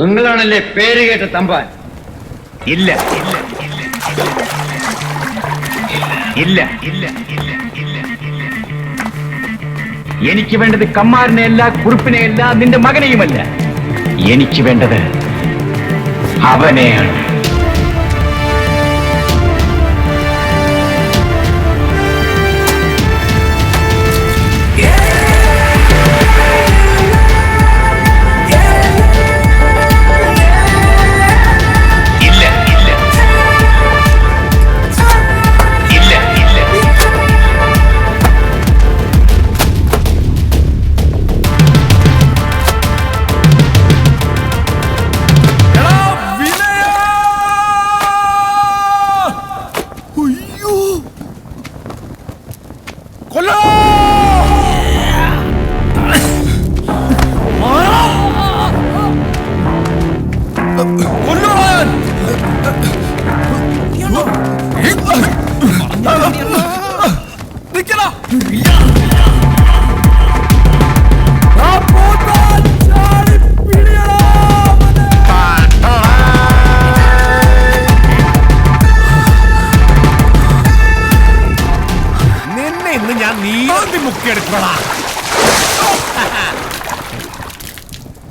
നിങ്ങളാണല്ലേ പേര് കേട്ട തമ്പാൻ? ഇല്ല ഇല്ല ഇല്ല ഇല്ല ഇല്ല ഇല്ല. എനിക്ക് വേണ്ടത് കമ്മാരനെയല്ല, കുറുപ്പിനെയല്ല, നിന്റെ മകനെയുമല്ല. എനിക്ക് വേണ്ടത് അവനെയാണ്.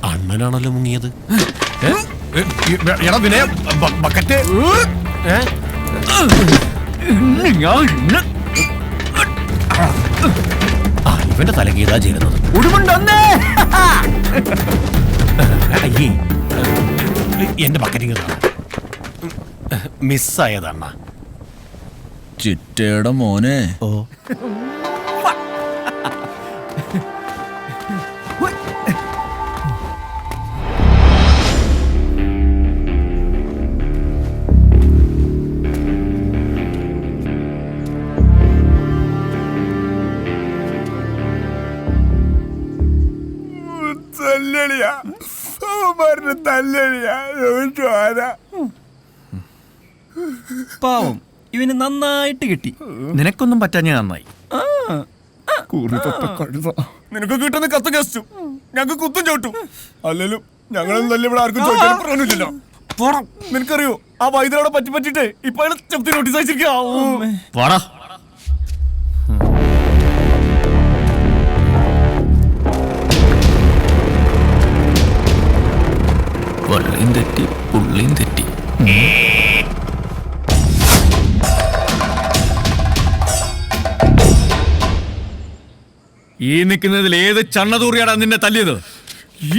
അണ്ണനാണല്ലോ മുങ്ങിയത്. ബക്കറ്റ് ഇവന്റെ തലകീതാ ചേരുന്നത്. അയ്യേ, എന്റെ ബക്കറ്റിങ് മിസ്സായതണ്ണ. ചിറ്റയുടെ മോനെ. ഓ, പാവം, ഇവന് നന്നായിട്ട് കിട്ടി. നിനക്കൊന്നും പറ്റാഞ്ഞ നന്നായി. നിനക്ക് കിട്ടുന്ന കത്ത് കstu ഞങ്ങൾക്ക് കുത്തും ചോട്ടും. അല്ലല്ലോ ഞങ്ങളൊന്നും നല്ല ഇവിടെ ആർക്കും ചോദിക്കാൻ പറഞ്ഞില്ലല്ലോ. നിനക്കറിയോ ആ വൈദ്യരോടെ പറ്റിട്ട് ഇപ്പൊ നോട്ടീസ് അയച്ചിരിക്കാ. വള്ളിയും തെറ്റി പുള്ളിയും തെറ്റി. ഈ നിൽക്കുന്നതിൽ ഏത് ചണ്ണതൂറിയാടാ നിന്നെ തല്ലിയത്?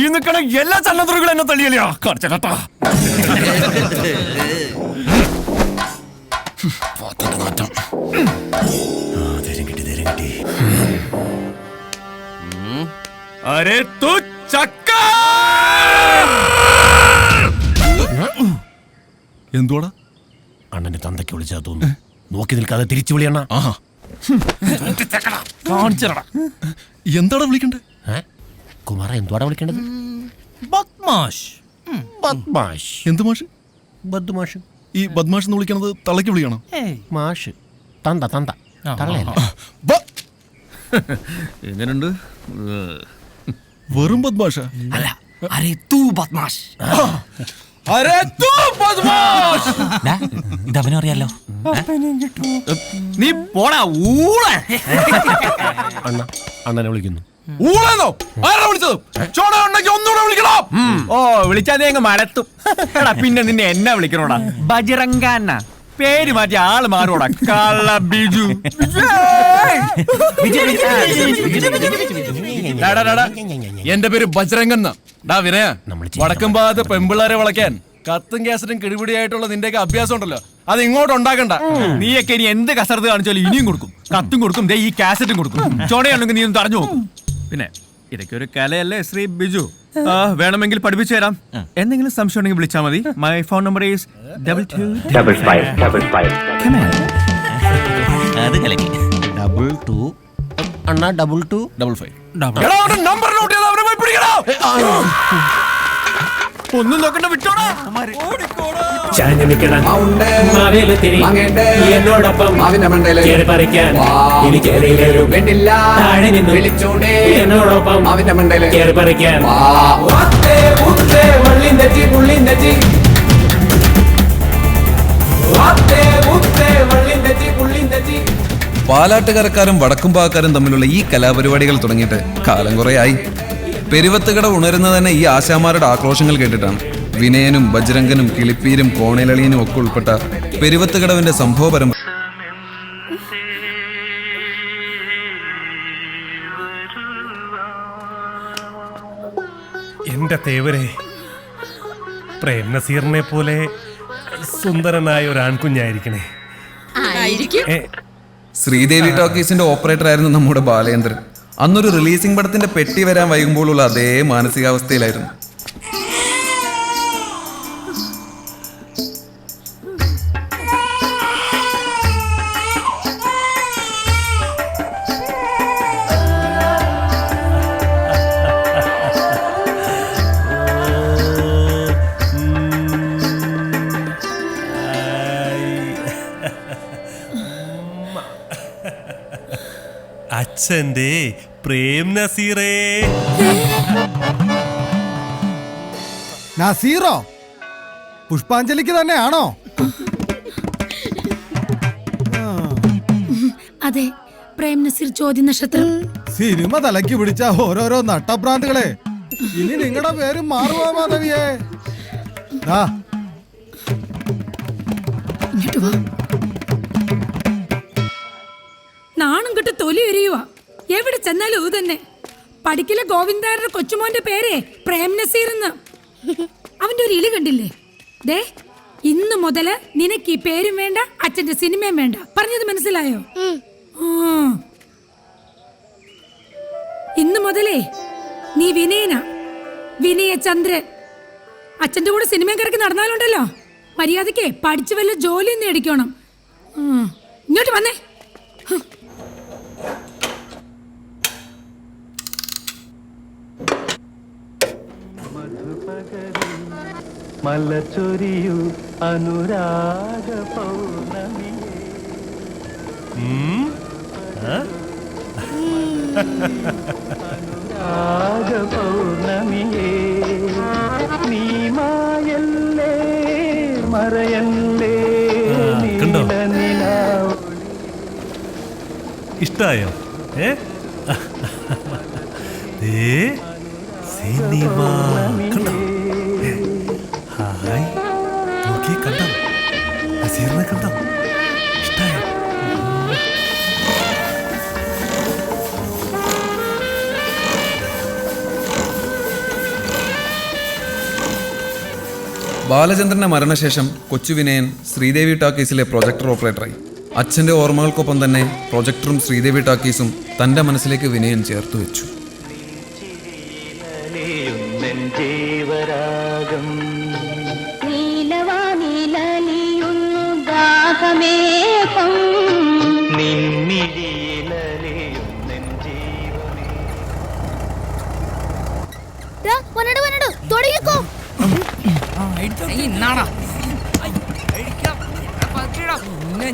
ഈ നിൽക്കണ എല്ലാ ചണ്ണതൂറുകളും എന്നെ തല്ലിയല്ലോ. കാണിച്ചേട്ടാ കിട്ടി. അരേ തു ചക്ക. എന്തുവാടാ? അണ്ണന്റെ തന്തയ്ക്ക് വിളിച്ചാ തോന്നുന്നു. നോക്കി നിൽക്കാതെ തിരിച്ചു വിളിയണ്ണ. എന്താടാ വിളിക്കണ്ടേ? കുമാര എന്തുവാടാ വിളിക്കേണ്ടത്? ബദ്മാഷ്. ബദ്മാഷ്. എന്ത് മാഷ്? ബദ്മാഷ്. ഈ ബദ്മാഷ് എന്ന് വിളിക്കണത് തള്ളക്ക് വിളിക്കണം. മാഷ് തന്ത തന്ത തള്ളയല്ല. എങ്ങനെയുണ്ട്? വെറും ബദ്മാഷ അല്ല, അരേ തൂ ബദ്മാഷ്. ഇതവനും അറിയാലോ. നീ പോടാ ഊള. അണ്ണ അണ്ണനെ വിളിക്കുന്നു. ഊളെന്നോ? ആരാ വിളിച്ചത്? ചോട ഉണ്ടെങ്കിൽ ഒന്നുകൂടെ വിളിക്കണം. ഓ, വിളിച്ചാ നീ അങ്ങ് മടത്തും. പിന്നെ നിന്നെ എന്നാ വിളിക്കണോടാ? ബജറങ്കാന്ന പേര് മാറ്റി ആള് മാറോടാ. കള്ള ബിജു. എന്റെ പേര് ബജ്രംഗൻ. വിനയ, വടക്കും ഭാഗത്ത് പെമ്പിള്ളാരെ വളയ്ക്കാൻ കത്തും കാസറ്റും കിടിപിടിയായിട്ടുള്ള നിന്റെയൊക്കെ അഭ്യാസം ഉണ്ടല്ലോ, അത് ഇങ്ങോട്ട് ഉണ്ടാക്കണ്ട. നീയൊക്കെ ഇനി എന്ത് കസർത്ത് കാണിച്ചാലും ഇനിയും കൊടുക്കും. കത്തും കൊടുക്കും, ദേ ഈ കാസറ്റും കൊടുക്കും. ചോടയാണെങ്കിൽ നീ ഒന്ന് തടഞ്ഞു നോക്കും. പിന്നെ ഇതൊക്കെ ഒരു കലയല്ലേ ശ്രീ ബിജു. വേണമെങ്കിൽ പഠിപ്പിച്ചു തരാം. എന്തെങ്കിലും സംശയം ഉണ്ടെങ്കിൽ വിളിച്ചാൽ മതി. My phone number is 2255. അത് കലക്കി. 22 അണ്ണ 2255. നമ്പർ നോട്ട് ചെയ്ത് അവരെ പോയി പിടിക്കണോ? ഒന്നും നോക്കണ്ട, വിട്ടോടാ. എന്നോടൊപ്പം പറിക്കാൻ എന്നോടൊപ്പം അവന്റെ മണ്ടയില് പറിക്കാൻ വള്ളി തെറ്റി പുള്ളി തെറ്റി വള്ളി തെറ്റി പുള്ളി തെറ്റി. പാലാട്ടുകരക്കാരും വടക്കുംപാക്കാരും തമ്മിലുള്ള ഈ കലാപരിപാടികൾ തുടങ്ങിയിട്ട് കാലം കുറേയായി. പെരുവത്തുകട ഉണരുന്നത് തന്നെ ഈ ആശാമാരുടെ ആക്രോശങ്ങൾ കേട്ടിട്ടാണ്. വിനയനും ബജ്രംഗനും കിളിപ്പീരും കോണേലളിയനും ഒക്കെ ഉൾപ്പെട്ട പെരുവത്തുകടവിന്റെ സംഭവപരം എന്റെ തേവരെ, പ്രേം നസീറിനെ പോലെ സുന്ദരനായ ഒരു ആൺകുഞ്ഞായിരിക്കണേ. ശ്രീദേവി ടോക്കീസിന്റെ ഓപ്പറേറ്റർ ആയിരുന്നു നമ്മുടെ ബാലേന്ദ്രൻ. അന്നൊരു റിലീസിംഗ് പടത്തിന്റെ പെട്ടി വരാൻ വൈകുമ്പോഴുള്ള അതേ മാനസികാവസ്ഥയിലായിരുന്നു. അച്ഛന്റെ പ്രേം നസീറേ. നസീറോ? പുഷ്പാഞ്ജലിക്ക് തന്നെയാണോ? അതെ, പ്രേം നസീർ ചോദ്യ നക്ഷത്രം. സിനിമ തലയ്ക്ക് പിടിച്ച ഓരോരോ നട്ടഭ്രാന്തുകളെ. ഇനി നിങ്ങളുടെ പേര് മാറുവാ മാധവിയെ. ഇങ്ങോട്ട് വാ. നാണം കെട്ട് തൊലി എരിയുവാ. എവിടെ ചെന്നാലും ഇത് തന്നെ. പഠിക്കലെ ഗോവിന്ദാരുടെ കൊച്ചുമോന്റെ പേരെ പ്രേം നസീർ എന്ന്. അവന്റെ ഒരു ഇലി കണ്ടില്ലേ? ദേ, ഇന്ന് മുതല് നിനക്ക് ഈ പേരും വേണ്ട, അച്ഛന്റെ സിനിമയും വേണ്ട. പറഞ്ഞത് മനസ്സിലായോ? ഇന്ന് മുതലേ നീ വിനയനാ, വിനയചന്ദ്രൻ. അച്ഛന്റെ കൂടെ സിനിമയും കറക്കി നടന്നാലുണ്ടല്ലോ, മര്യാദക്ക് പഠിച്ചു വല്ല ജോലി നേടിക്കണം. ഇങ്ങോട്ട് വന്നേ. മലച്ചൊരിയു അനുരാഗ പൗർണമി. അനുരാഗ പൗർണമിയേ, നീ മായല്ലേ മറയല്ലേ. കണ്ടോ? ഇഷ്ടായോ? സിനിമ കണ്ടോ? ഹായ്, നോക്കി കണ്ടോ? നസീറിനെ കണ്ടോ? ഇഷ്ടായോ? ബാലചന്ദ്രന്റെ മരണശേഷം കൊച്ചു വിനയൻ ശ്രീദേവി ടാക്കീസിലെ പ്രൊജക്ടർ ഓപ്പറേറ്ററായി. അച്ഛന്റെ ഓർമ്മകൾക്കൊപ്പം തന്നെ പ്രൊജക്ടറും ശ്രീദേവി ടാക്കീസും തന്റെ മനസ്സിലേക്ക് വിനയൻ ചേർത്തു വെച്ചു.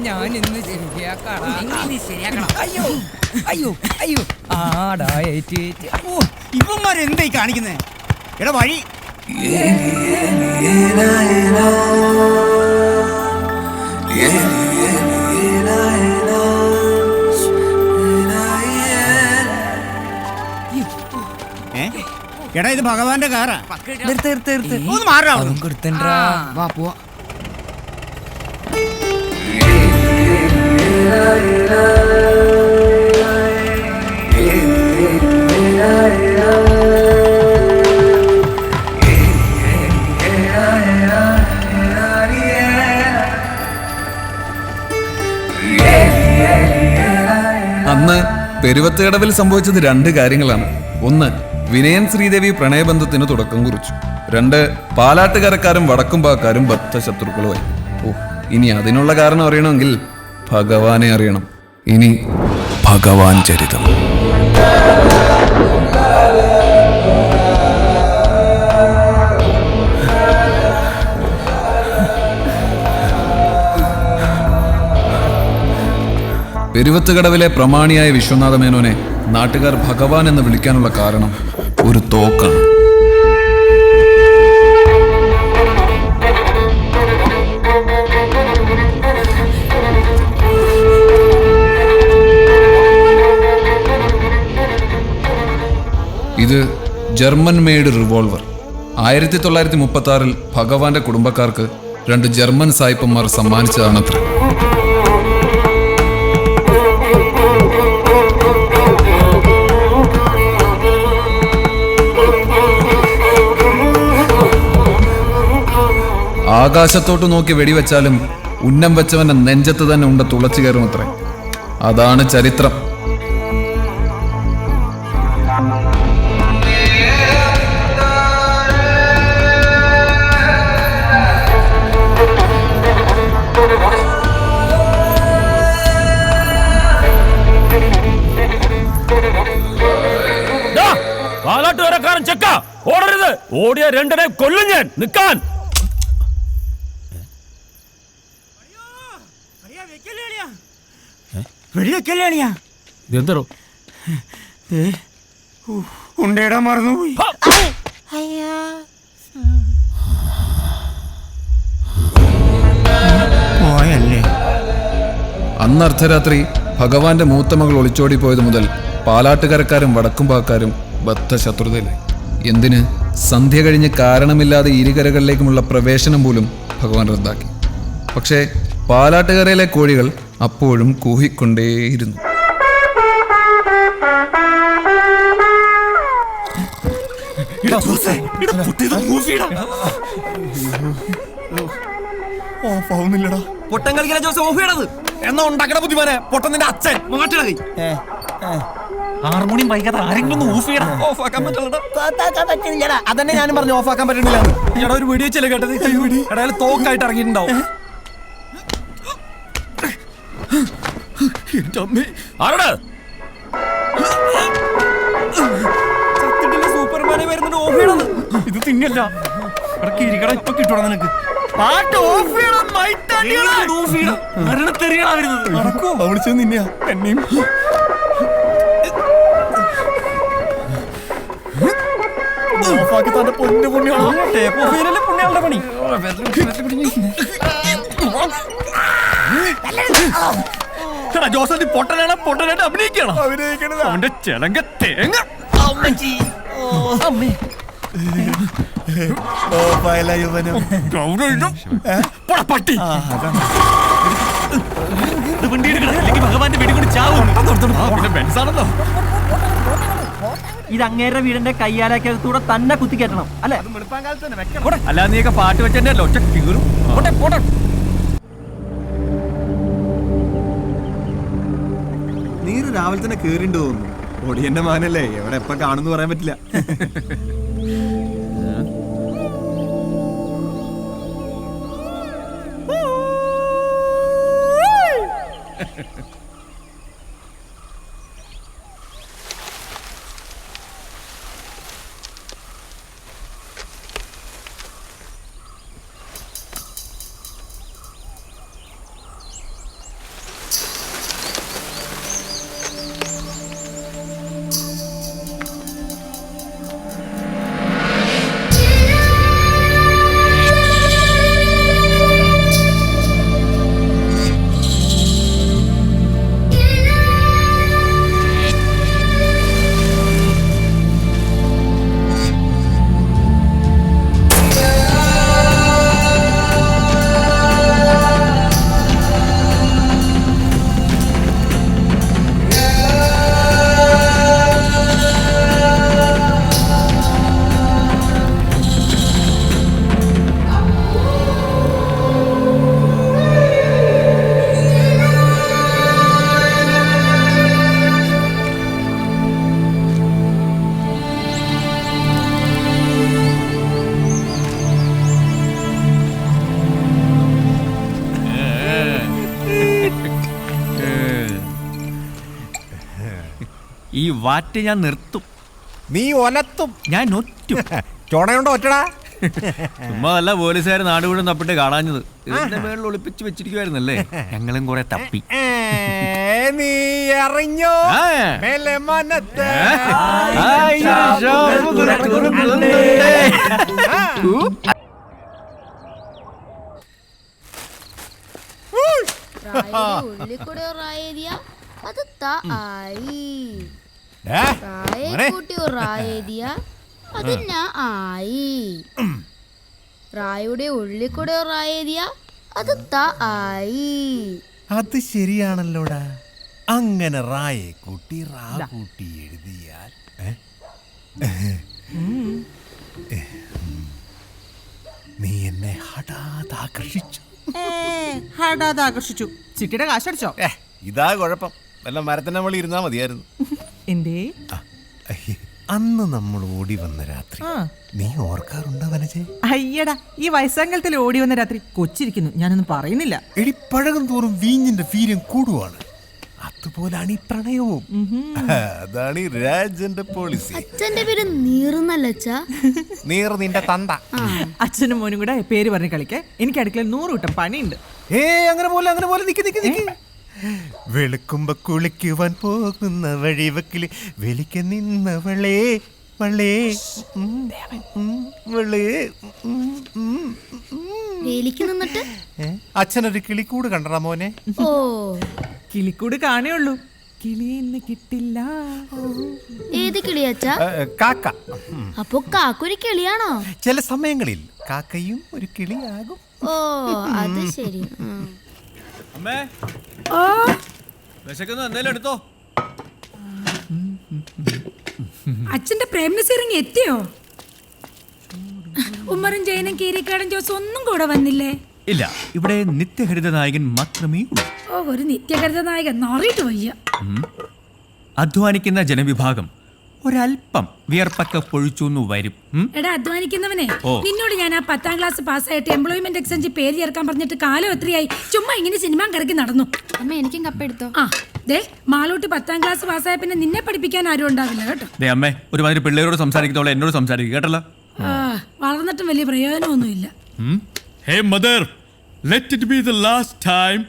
ഞാൻ ഇന്ന് ശരിയാക്കണം. അയ്യോ അയ്യോ അയ്യോ, ആടാ ഇവന്മാരെന്തായി കാണിക്കുന്നേ? എടാ വഴി. എടാ ഇത് ഭഗവാന്റെ കാറാ. ഒന്ന് മാറാ. വാ പോവാ. അന്ന് പെരുവത്തുകടവിൽ സംഭവിച്ചത് രണ്ട് കാര്യങ്ങളാണ്. ഒന്ന്, വിനയൻ ശ്രീദേവി പ്രണയബന്ധത്തിന് തുടക്കം കുറിച്ചു. രണ്ട്, പാലാട്ടുകരക്കാരും വടക്കുംപാക്കാരും ബദ്ധശത്രുക്കളുമായി. ഇനി അതിനുള്ള കാരണം അറിയണമെങ്കിൽ ഭഗവാനെ അറിയണം. ഇനി ഭഗവാൻ ചരിതം. പെരുവത്തുകടവിലെ പ്രമാണിയായ വിശ്വനാഥ മേനോനെ നാട്ടുകാർ ഭഗവാൻ എന്ന് വിളിക്കാനുള്ള കാരണം ഒരു തോക്കാണ്. ജർമ്മൻ മെയ്ഡ് റിവോൾവർ 1936 ഭഗവാന്റെ കുടുംബക്കാർക്ക് 2 ജർമ്മൻ സായിപ്പന്മാർ സമ്മാനിച്ചതാണത്ര. ആകാശത്തോട്ട് നോക്കി വെടിവെച്ചാലും ഉന്നം വെച്ചവന്റെ നെഞ്ചത്ത് തന്നെ ഉണ്ട തുളച്ചു കയറുമത്രേ. അതാണ് ചരിത്രം. പാലാട്ടുകാരക്കാരൻ ചെക്ക ഓടരുത്, ഓടിയ 2 കൊല്ലും ഞാൻ. നിൽക്കാൻ വെടിവെക്കല്ലേണിയാ ഇതെന്തോ ഉണ്ടേടാ മറന്നുപോയി. പോയല്ലേ. അന്ന് അർദ്ധരാത്രി ഭഗവാന്റെ മൂത്ത മകൾ ഒളിച്ചോടി പോയത് മുതൽ പാലാട്ടുകരക്കാരും വടക്കുംപാക്കാരും ബദ്ധ ശത്രുതയിലായി. എന്തിന്? സന്ധ്യ കഴിഞ്ഞ് കാരണമില്ലാതെ ഇരുകരകളിലേക്കുമുള്ള പ്രവേശനം പോലും ഭഗവാൻ റദ്ദാക്കി. പക്ഷേ പാലാട്ടുകരയിലെ കോഴികൾ അപ്പോഴും കൂഹിക്കൊണ്ടേയിരുന്നു. ഓഫാവുന്നില്ലടാ. പൊട്ടൻ കളിക്കുന്ന ജോസ് ഓഫ് ചെയ്യണത് എന്നാ ഉണ്ടാക്കണ ബുദ്ധിമാനെ. പൊട്ടൻ നിന്റെ അച്ഛൻ മാറ്റിടകൈ. ഹാർമോണിയം വൈകാതെ ആരെങ്കിലും ഓഫ് ചെയ്യണം. ഓഫാക്കാൻ പറ്റില്ല. അതന്നെ ഞാനും പറഞ്ഞു ഓഫാക്കാൻ പറ്റണില്ല. എടാ ഒരു വീഡിയോ ചെല്ലേ കേട്ടത്. എടാ തോക്കായിട്ട് ഇറങ്ങിയിട്ടുണ്ടാവും. സൂപ്പർമാനെ വരുന്നുണ്ട്. ഓഫ് ചെയ്യണത് ഇത് തിന്നല്ല. കിരിക്കട ഇപ്പൊ കിട്ടണം നിനക്ക്. പാട്ട് ഓഫ് ചെയ്യണം. വിളിച്ചത് നിന്നെയാ എന്നെയും. ഓഫാക്കി തന്റെ പൊന്നു പുണ്യാളോ. ടേപ്പ് ഓഫ് ചെയ്യലല്ലേ പുണ്യാളുടെ പണി. ജോസഫ് പൊട്ടനാണ്. പൊട്ടനായിട്ട് അഭിനയിക്കണം. അവന്റെ ചെലങ്ക തേങ്ങ. പട്ടി ഭഗവാന്റെ വെടികൊണ്ട് ചാവും. ബെൻസാണല്ലോ. ഇത് അങ്ങേരുടെ വീടിന്റെ കയ്യാലക്കകത്തൂടെ തന്നെ കുത്തിക്കയറ്റണം അല്ലെ? അല്ലാതെ നീയൊക്കെ പാട്ട് വെച്ചെന്നെ ഒറ്റ കീറും. പോട്ടെ. നീര് രാവിലെ തന്നെ കേറിണ്ട് തോന്നുന്നു. ഒടിയന്റെ മാനല്ലേ, എവിടെ എപ്പ കാണുന്നു പറയാൻ പറ്റില്ല. ഈ വാറ്റ് ഞാൻ നിർത്തും. നീ ഒലത്തും. ഞാൻ ഒറ്റും. ചോണയുണ്ടോ ഒറ്റടാ? ചുമ്മാ അല്ല പോലീസുകാർ നാടുകൂടും തപ്പിട്ട് കാണാഞ്ഞത്. ഇതിന്റെ മേളിൽ ഒളിപ്പിച്ച് വെച്ചിരിക്കുവായിരുന്നല്ലേ. ഞങ്ങളും കുറെ തപ്പി. നീ അറിഞ്ഞോ? ഉള്ളിക്കൂടെ റായേരിയ അത് കൂട്ടി റായേരിയ അത് ഞാൻ ആയി. റായുടെ ഉള്ളിൽ കൂടെ റായ എഴുതിയാ അത് ത ആയി. അത് ശരിയാണല്ലോടാ. അങ്ങനെ റായെ കൂട്ടി റാ കൂട്ടി എഴുതിയാൽ നീ എന്നെ ഹഠാത് ആകർഷിച്ചു. ഹടാതെ ആകർഷിച്ചു. ചിട്ടിയുടെ കാശടിച്ചോ? ഇതാ കുഴപ്പം. വല്ല മരത്തിന്റെ മുകളിൽ ഇരുന്നാ മതിയായിരുന്നു. എന്തേ? അന്ന് നമ്മൾ ഓടി വന്ന രാത്രി നീ ഓർക്കാറുണ്ടോ വനജെ? അയ്യടാ, ഈ വയസ്സാങ്കലത്തിൽ ഓടി വന്ന രാത്രി കൊച്ചിരിക്കുന്നു. ഞാനൊന്നും പറയുന്നില്ല. എടി, പഴകും തോറും വീഞ്ഞിന്റെ വീര്യം കൂടുവാണ്. അതുപോലാണ് ഈ പ്രണയവും. അതാണ് ഈ രാജന്റെ പോളിസി. അച്ഛന്റെ പേര് നീറുന്നല്ല അച്ഛാ. നീർ നിന്റെ തന്ത. അച്ഛനും മോനും കൂടെ പേര് പറഞ്ഞ് കളിക്കേ. എനിക്ക് അടുക്കളയിൽ 100 കൂട്ടം പണിയുണ്ട്. അങ്ങനെ പോലെ നിക്ക്. വെളുക്കുമ്പോ കുളിക്കുവാൻ പോകുന്ന വഴിവക്കില് വെളിക്ക് നിന്നവളേ വളേ വേലിക്ക് നിന്നിട്ട് അച്ഛനൊരു കിളിക്കൂട് കണ്ടടാ മോനെ. ഓ, കിളിക്കൂട് കാണേ ഉള്ളൂ, കിളിയെന്ന് കിട്ടില്ല. ഏത് കിളിയച്ചാ? കാക്ക. അപ്പൊ കാക്കൊരു കിളിയാണോ? ചില സമയങ്ങളിൽ കാക്കയും ഒരു കിളിയാകും. ഓ, അത് ശരി. അമ്മേ, ഓ, വിശക്കുന്നു, എന്തേലും എടുത്തോ. അച്ഛന്റെ പ്രേംനസീറിങ് എത്തിയോ? ഉമ്മറും ജയനും കീരിക്കാടൻ ജോസും ഒന്നും കൂടെ വന്നില്ലേ? ഇല്ല, ഇവിടെ നിത്യഹരിത നായകൻ മാത്രമേ ഉള്ളൂ. ഓ, ഒരു നിത്യകരുത നായകൻ നാറിയിട്ട് വയ്യ. അധ്വാനിക്കുന്ന ജനവിഭാഗം ഒരല്പം വിയർപ്പൊക്കെ പൊഴിച്ചു വരും. എടാ അധ്വാനിക്കുന്നവനെ, ഓ. നിന്നോട് ഞാൻ ആ 10ാം ക്ലാസ് പാസ്സായിട്ട് എംപ്ലോയ്മെന്റ് എക്സ്ചേഞ്ച് പേര് ചേർക്കാൻ പറഞ്ഞിട്ട് കാലം എത്രയായി? ചുമ്മാ ഇങ്ങനെ സിനിമ കറക്കി നടന്നു. അമ്മ എനിക്കും കപ്പെടുത്തോ? ആ ദേ, മാളൂട്ടി 10ാം ക്ലാസ് പാസ്സായ പിന്നെ നിന്നെ പഠിപ്പിക്കാൻ ആരും ഉണ്ടാവില്ല കേട്ടോ. ദേ അമ്മേ, ഒരുമാതിരി പിള്ളേരോട് സംസാരിക്കുന്നവളെ എന്നോട് സംസാരിക്കുക കേട്ടല്ലോ. വളർന്നിട്ടും വലിയ പ്രയോജനമൊന്നുമില്ല. Hey mother, let it be the last time.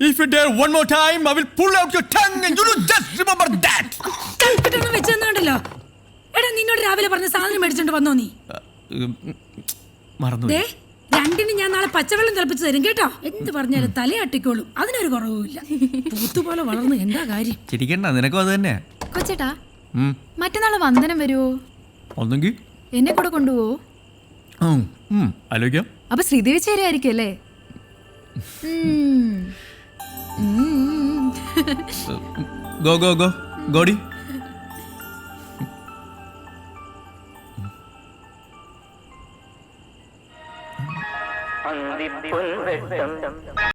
If you dare one more time, I will pull out your tongue and you will just remember that. കൽപ്പിട്ടൊന്നും വെച്ചെന്നുണ്ടല്ലോ. എടാ, നിന്നോട് രാവിലെ പറഞ്ഞ സാധനം മേടിച്ചോണ്ട് വന്നോ നീ? മറന്നു. ദേ, രണ്ടിന് ഞാൻ നാളെ പച്ചവെള്ളം തിളപ്പിച്ച് തരും കേട്ടോ. എന്ത് പറഞ്ഞാലും തലയാട്ടിക്കോളും, അതിനൊരു കുറവുമില്ല. പൂത്തുപോലെ വളർന്നു, എന്താ കാര്യം? ചിരിക്കണ്ട, നിനക്കും അത് തന്നെ. കൊച്ചേട്ടാ, മറ്റന്നാള് വന്ദനം വരുവോ? ഒന്നെങ്കിൽ എന്നെ കൂടെ കൊണ്ടുപോവോ? ആലോചിക്കാം. അപ്പൊ ശ്രീദേവി ചേരായിരിക്കും അല്ലേ? ഗോ ഗോഡി.